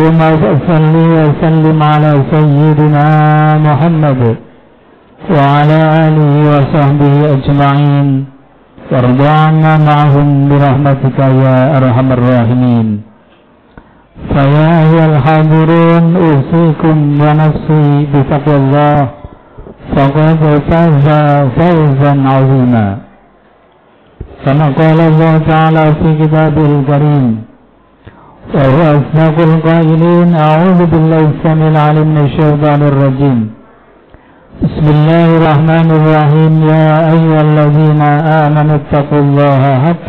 اللهم صل وسلم على سيدنا محمد وعلى آله وصحبه أجمعين وارض عنا معهم برحمتك يا أرحم الراحمين. فيا أيها الحاضرون أوصيكم ونفسي بتقوى الله فقد فاز فوزا عظيما. كما قال الله تعالى في كتابه الكريم وهو أصدق القائلين: أعوذ بالله السميع العليم من الشيطان الرجيم. بسم الله الرحمن الرحيم. يا أيها الذين آمنوا اتقوا الله حق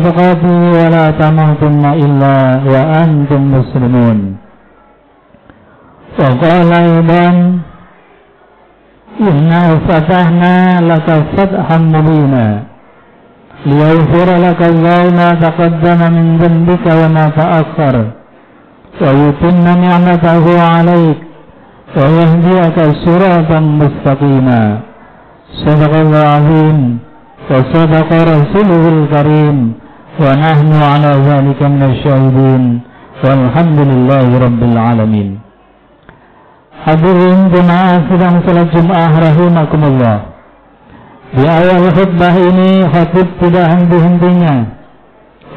تقاته ولا تموتن إلا وأنتم مسلمون. وقال أيضا: إنا فتحنا لك فتحا مبينا ليغفر لك الله ما تقدم من ذنبك وما تأخر ويتم نعمته عليك ويهديك صراطا مستقيما. صدق الله العظيم وصدق رسوله الكريم ونحن على ذلك من الشاهدين والحمد لله رب العالمين. Hadirin jemaah sidang salat Jumat rahimakumullah. Di awal khutbah ini khatib tidak henti-hentinya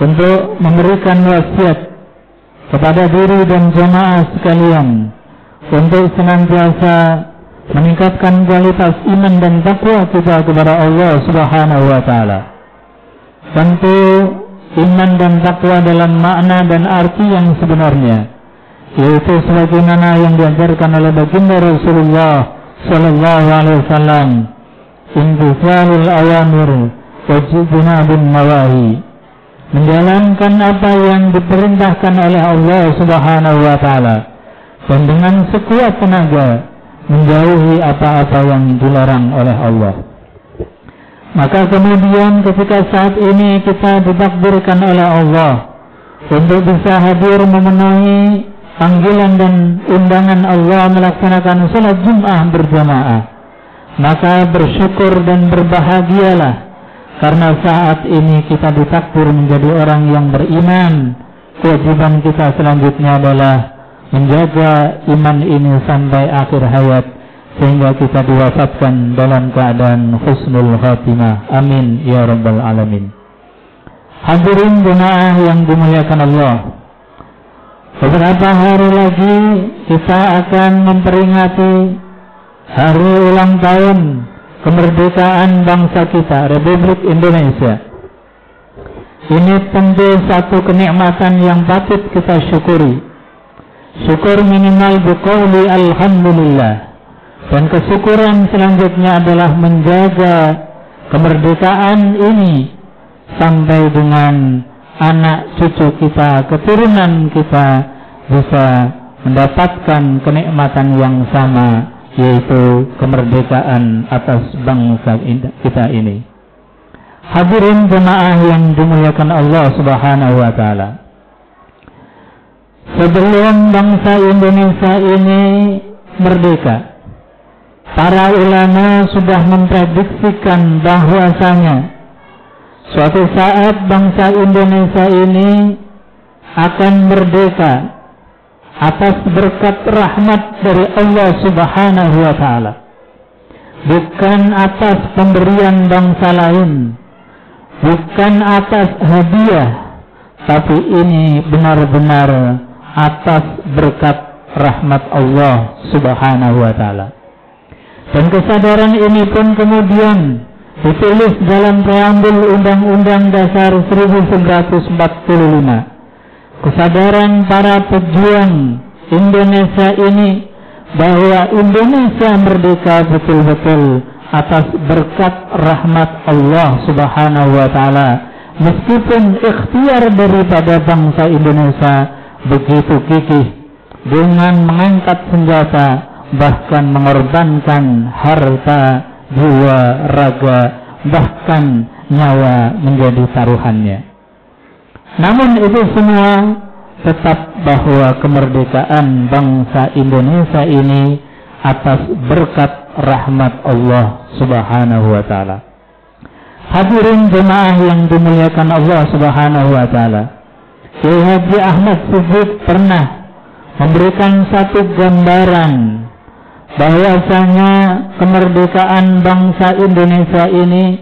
untuk memberikan wasiat kepada diri dan jemaah sekalian untuk senantiasa meningkatkan kualitas iman dan takwa kita kepada Allah Subhanahu wa taala. Tentu iman dan takwa dalam makna dan arti yang sebenarnya, yaitu sebagaimana yang diajarkan oleh baginda Rasulullah sallallahu alaihi wasallam, imtithalul awamir wa ijtinabun nawahi, menjalankan apa yang diperintahkan oleh Allah Subhanahu wa taala dan dengan sekuat tenaga menjauhi apa-apa yang dilarang oleh Allah. Maka kemudian ketika saat ini kita ditakdirkan oleh Allah untuk bisa hadir memenuhi panggilan dan undangan Allah melaksanakan salat Jumat berjamaah, maka bersyukur dan berbahagialah karena saat ini kita ditakdir menjadi orang yang beriman. Kewajiban kita selanjutnya adalah menjaga iman ini sampai akhir hayat sehingga kita diwafatkan dalam keadaan husnul khatimah. Amin ya rabbal alamin. Hadirin jemaah yang dimuliakan Allah, beberapa hari lagi kita akan memperingati hari ulang tahun kemerdekaan bangsa kita, Republik Indonesia. Ini tentu satu kenikmatan yang patut kita syukuri. Syukur minimal biqauli alhamdulillah. Dan kesyukuran selanjutnya adalah menjaga kemerdekaan ini sampai dengan anak cucu kita, keturunan kita bisa mendapatkan kenikmatan yang sama, yaitu kemerdekaan atas bangsa kita ini. Hadirin jemaah yang dimuliakan Allah Subhanahu wa taala, sebelum bangsa Indonesia ini merdeka, para ulama sudah memprediksikan bahwasanya suatu saat bangsa Indonesia ini akan merdeka atas berkat rahmat dari Allah Subhanahu wa taala, bukan atas pemberian bangsa lain, bukan atas hadiah, tapi ini benar-benar atas berkat rahmat Allah Subhanahu wa taala. Dan kesadaran ini pun kemudian ditulis dalam preambul Undang-Undang Dasar 1945. Kesadaran para pejuang Indonesia ini bahwa Indonesia merdeka betul-betul atas berkat rahmat Allah Subhanahu wa taala, meskipun ikhtiar daripada bangsa Indonesia begitu gigih dengan mengangkat senjata, bahkan mengorbankan harta, jiwa, raga, bahkan nyawa menjadi taruhannya. Namun itu semua tetap bahwa kemerdekaan bangsa Indonesia ini atas berkat rahmat Allah Subhanahu wa taala. Hadirin jemaah yang dimuliakan Allah Subhanahu wa taala, Kiai Haji Ahmad Siddiq pernah memberikan satu gambaran bahwasanya kemerdekaan bangsa Indonesia ini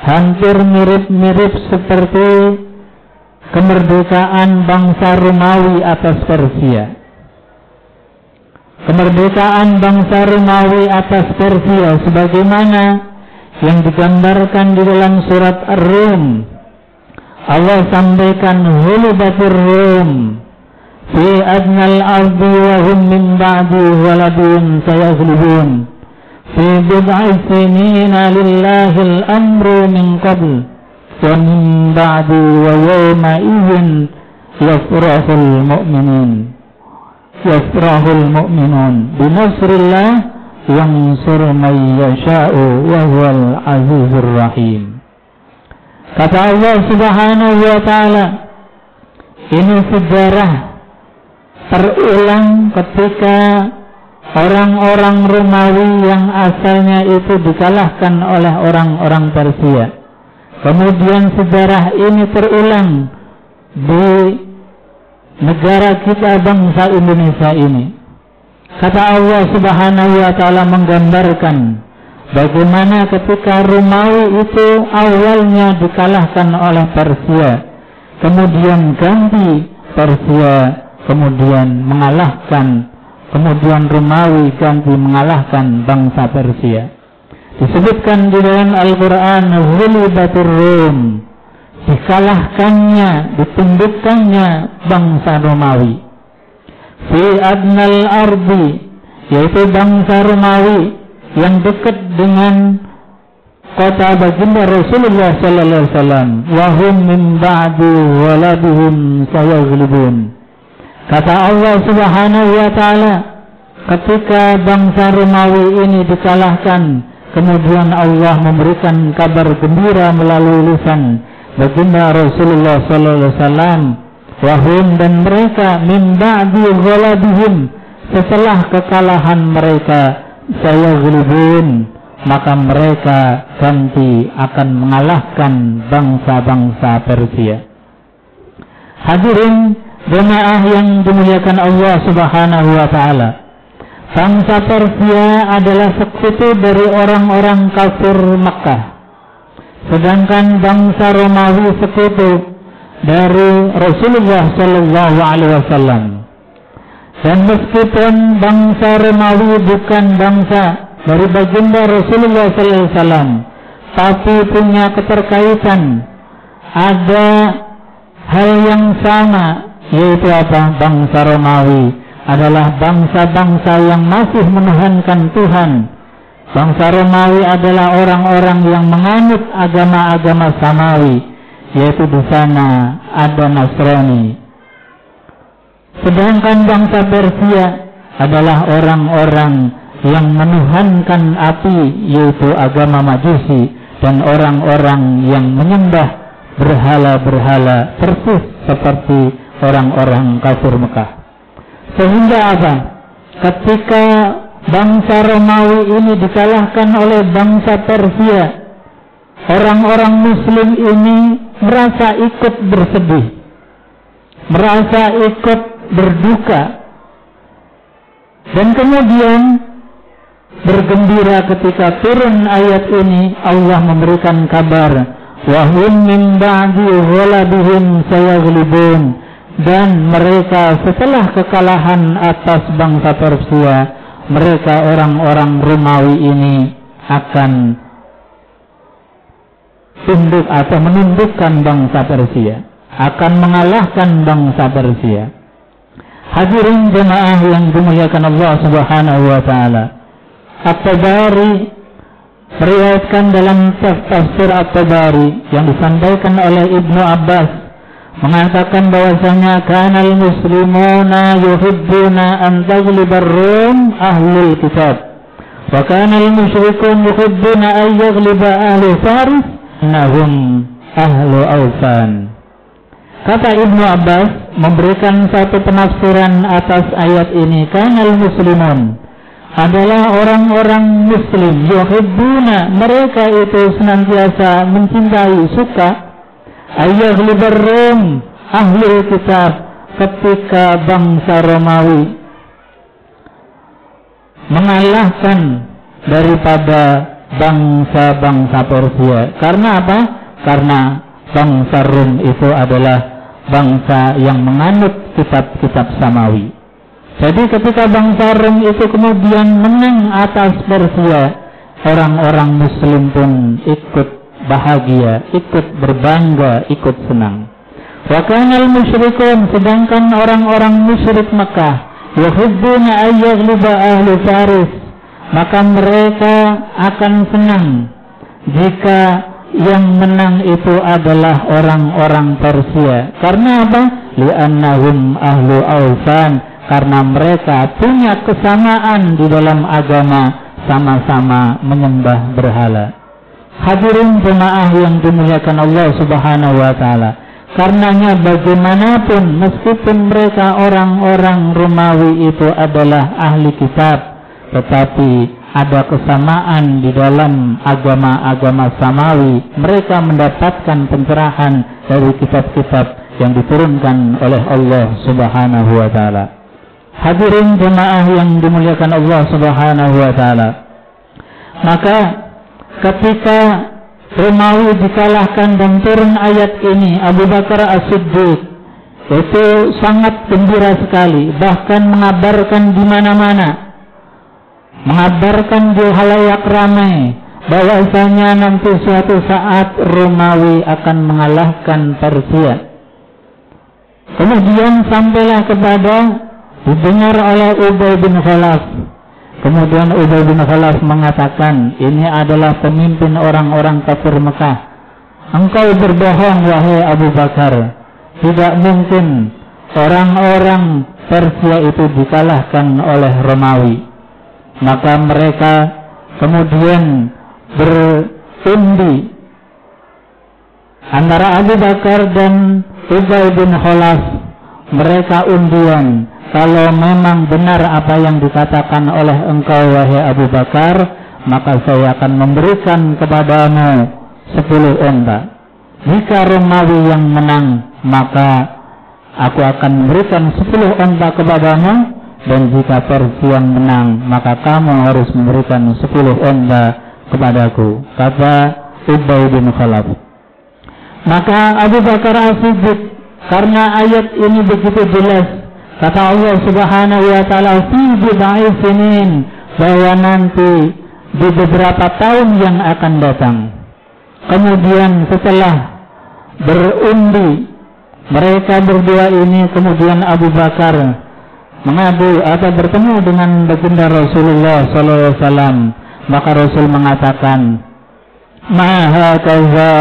hampir mirip-mirip seperti kemerdekaan bangsa Romawi atas Persia. Kemerdekaan bangsa Romawi atas Persia sebagaimana yang digambarkan di dalam surat Ar-Rum. Allah sampaikan hulibatir Rum fi adnal ardi wa hum min ba'di waladun sayaghlibun fi bid'i sinina lillahil amru min qabl wa min ba'di wa yawma idzin yafrahul mu'minun binasrillah yansur man yasha'u wa huwal azizur rahim. Kata Allah Subhanahu wa ta'ala, ini sejarah terulang ketika orang-orang Romawi yang asalnya itu dikalahkan oleh orang-orang Persia. Kemudian sejarah ini terulang di negara kita bangsa Indonesia ini. Kata Allah Subhanahu wa ta'ala menggambarkan bagaimana ketika Romawi itu awalnya dikalahkan oleh Persia, kemudian ganti Persia, kemudian mengalahkan, kemudian Romawi ganti mengalahkan bangsa Persia. Disebutkan di dalam Al-Quran, Ghulibatur Rum, dikalahkannya, ditundukkannya bangsa Romawi. Fi adnal ardi, yaitu bangsa Romawi yang dekat dengan kota baginda Rasulullah sallallahu alaihi wasallam, wa hum min ba'di waladihim sayaghlibun. Kata Allah Subhanahu wa ta'ala, ketika bangsa Romawi ini dikalahkan, kemudian Allah memberikan kabar gembira melalui lisan baginda Rasulullah sallallahu alaihi wasallam, wa hum, dan mereka min ba'di waladihim, setelah kekalahan mereka, sayaghlibun, maka mereka ganti akan mengalahkan bangsa-bangsa Persia. Hadirin jemaah yang dimuliakan Allah Subhanahu wa ta'ala, bangsa Persia adalah sekutu dari orang-orang kafir Makkah, sedangkan bangsa Romawi sekutu dari Rasulullah sallallahu alaihi wasallam. Dan meskipun bangsa Romawi bukan bangsa dari baginda Rasulullah sallallahu alaihi wasallam, tapi punya keterkaitan, ada hal yang sama, yaitu apa? Bangsa Romawi adalah bangsa-bangsa yang masih menuhankan Tuhan. Bangsa Romawi adalah orang-orang yang menganut agama-agama samawi, yaitu di sana ada Nasrani. Sedangkan bangsa Persia adalah orang-orang yang menuhankan api, yaitu agama Majusi, dan orang-orang yang menyembah berhala-berhala persis seperti orang-orang kafir Mekah. Sehingga apa? Ketika bangsa Romawi ini dikalahkan oleh bangsa Persia, orang-orang Muslim ini merasa ikut bersedih, merasa ikut berduka, dan kemudian bergembira ketika turun ayat ini. Allah memberikan kabar, wa hum min ba'di ghalabihim sayaghlibun, dan mereka setelah kekalahan atas bangsa Persia, mereka orang-orang Romawi ini akan tunduk atau menundukkan bangsa Persia, akan mengalahkan bangsa Persia. Hadirin jemaah yang dimuliakan Allah Subhanahu wa ta'ala, At-Tabari meriwayatkan dalam tafsir At-Tabari yang disampaikan oleh Ibnu Abbas, mengatakan bahwasanya kanal muslimuna yuhibbuna an taghlibar rum ahlul kitab, wa kanal musyrikun yuhibbuna an yaghliba ahli faris nahum ahlu awsan. Kata Ibnu Abbas memberikan satu penafsiran atas ayat ini, kanal muslimun adalah orang-orang muslim, yuhibbuna, mereka itu senantiasa mencintai, suka, ayyaghlibar rum, ahli kitab ketika bangsa Romawi mengalahkan daripada bangsa-bangsa Persia. Karena apa? Karena bangsa Rum itu adalah bangsa yang menganut kitab-kitab samawi. Jadi ketika bangsa Rum itu kemudian menang atas Persia, orang-orang Muslim pun ikut bahagia, ikut berbangga, ikut senang. Wa kanal musyrikun, sedangkan orang-orang musyrik Mekah yuhibbuna ayyaghliba ahli Faris, maka mereka akan senang jika yang menang itu adalah orang-orang Persia. Karena apa? Li'annahum ahlu awsan, karena mereka punya kesamaan di dalam agama, sama-sama menyembah berhala. Hadirin jemaah yang dimuliakan Allah Subhanahu wa taala, karenanya bagaimanapun meskipun mereka orang-orang Romawi itu adalah ahli kitab, tetapi ada kesamaan di dalam agama-agama samawi. Mereka mendapatkan pencerahan dari kitab-kitab yang diturunkan oleh Allah Subhanahu wa taala. Hadirin jemaah yang dimuliakan Allah Subhanahu wa taala, maka ketika Romawi dikalahkan dan turun ayat ini, Abu Bakar As-Siddiq itu sangat gembira sekali, bahkan mengabarkan di mana-mana, mengabarkan di halayak ramai bahwasanya nanti suatu saat Romawi akan mengalahkan Persia. Kemudian sampailah kepada didengar oleh Ubay bin Khalaf. Kemudian Ubay bin Khalaf mengatakan, ini adalah pemimpin orang-orang kafir Mekah. Engkau berbohong wahai Abu Bakar. Tidak mungkin orang-orang Persia itu dikalahkan oleh Romawi. Maka mereka kemudian berundi antara Abu Bakar dan Ubay bin Khalaf. Mereka undian, kalau memang benar apa yang dikatakan oleh engkau wahai Abu Bakar, maka saya akan memberikan kepadamu 10 unta. Jika Romawi yang menang, maka aku akan memberikan 10 unta kepadamu, dan jika Persia yang menang, maka kamu harus memberikan 10 unta kepadaku, kata Ubay bin Khalaf. Maka Abu Bakar As-Siddiq, karena ayat ini begitu jelas, kata Allah Subhanahu wa taala, fi bid'i sinin, bahwa nanti di beberapa tahun yang akan datang. Kemudian setelah berundi mereka berdua ini, kemudian Abu Bakar mengadu atau bertemu dengan baginda Rasulullah sallallahu alaihi wasallam. Maka Rasul mengatakan, "Ma hakaza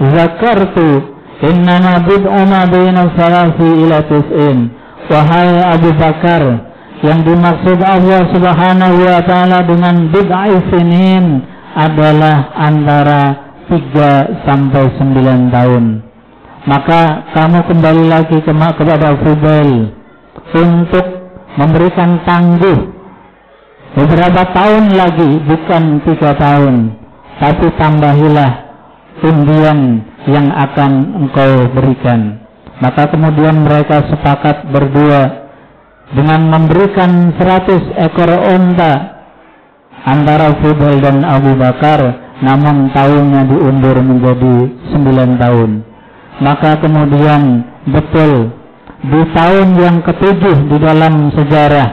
zakartu, innama bid'u ma baina salasi ila tis'in." Wahai Abu Bakar, yang dimaksud Allah Subhanahu wa taala dengan bid'ah sinin adalah antara 3 sampai 9 tahun. Maka kamu kembali lagi kepada Fudail untuk memberikan tangguh beberapa tahun lagi, bukan 3 tahun, tapi tambahilah undian yang akan engkau berikan. Maka kemudian mereka sepakat berdua dengan memberikan 100 ekor unta antara Fudail dan Abu Bakar, namun tahunnya diundur menjadi 9 tahun. Maka kemudian betul di tahun yang ke-7 di dalam sejarah,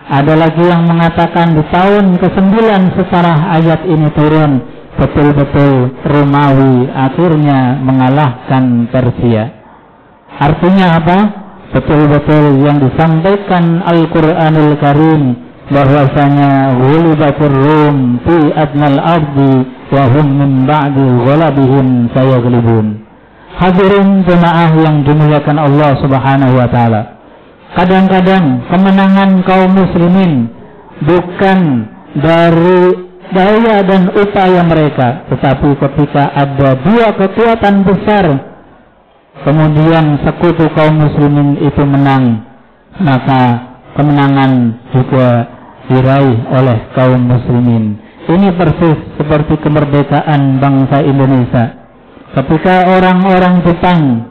ada lagi yang mengatakan di tahun ke-9 setelah ayat ini turun, betul-betul Romawi akhirnya mengalahkan Persia. Artinya apa? Betul-betul yang disampaikan Al-Quranul Karim, bahwasanya ghulibatur Rum fi adnal ardi wa hum min ba'di ghalabihim sayaghlibun. Hadirin jemaah yang dimuliakan Allah Subhanahu wa taala, kadang-kadang kemenangan kaum muslimin bukan dari daya dan upaya mereka, tetapi ketika ada 2 kekuatan besar kemudian sekutu kaum muslimin itu menang, maka kemenangan juga diraih oleh kaum muslimin. Ini persis seperti kemerdekaan bangsa Indonesia. Ketika orang-orang Jepang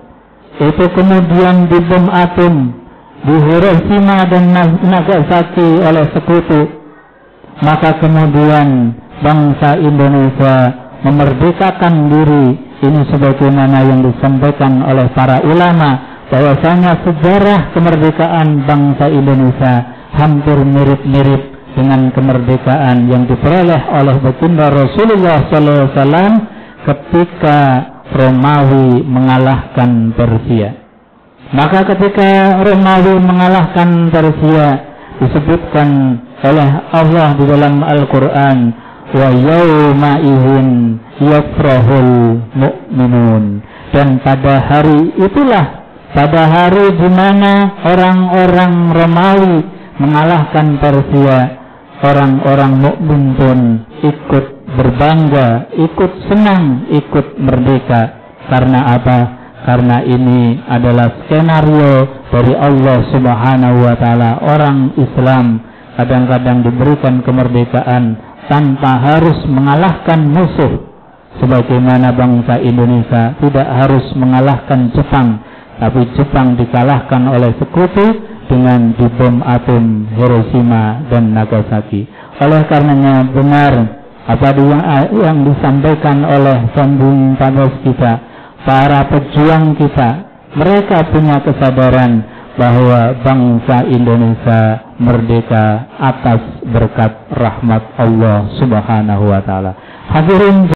itu kemudian dibom atom di Hiroshima dan Nagasaki oleh sekutu, maka kemudian bangsa Indonesia memerdekakan diri. Ini sebagaimana yang disampaikan oleh para ulama, bahwasanya sejarah kemerdekaan bangsa Indonesia hampir mirip-mirip dengan kemerdekaan yang diperoleh oleh baginda Rasulullah SAW ketika Romawi mengalahkan Persia. Maka ketika Romawi mengalahkan Persia, disebutkan oleh Allah di dalam Al-Quran, wa yawma idhin yafrahul mu'minun, dan pada hari itulah, pada hari di mana orang-orang Romawi mengalahkan Persia, orang-orang mukmin pun ikut berbangga, ikut senang, ikut merdeka. Karena apa? Karena ini adalah skenario dari Allah Subhanahu wa taala. Orang Islam kadang-kadang diberikan kemerdekaan tanpa harus mengalahkan musuh. Sebagaimana bangsa Indonesia tidak harus mengalahkan Jepang, tapi Jepang dikalahkan oleh sekutu dengan dibom atom Hiroshima dan Nagasaki. Oleh karenanya benar apa yang disampaikan oleh pembunuh panos kita, para pejuang kita, mereka punya kesadaran bahwa bangsa Indonesia merdeka atas berkat rahmat Allah Subhanahu wa taala. Hadirin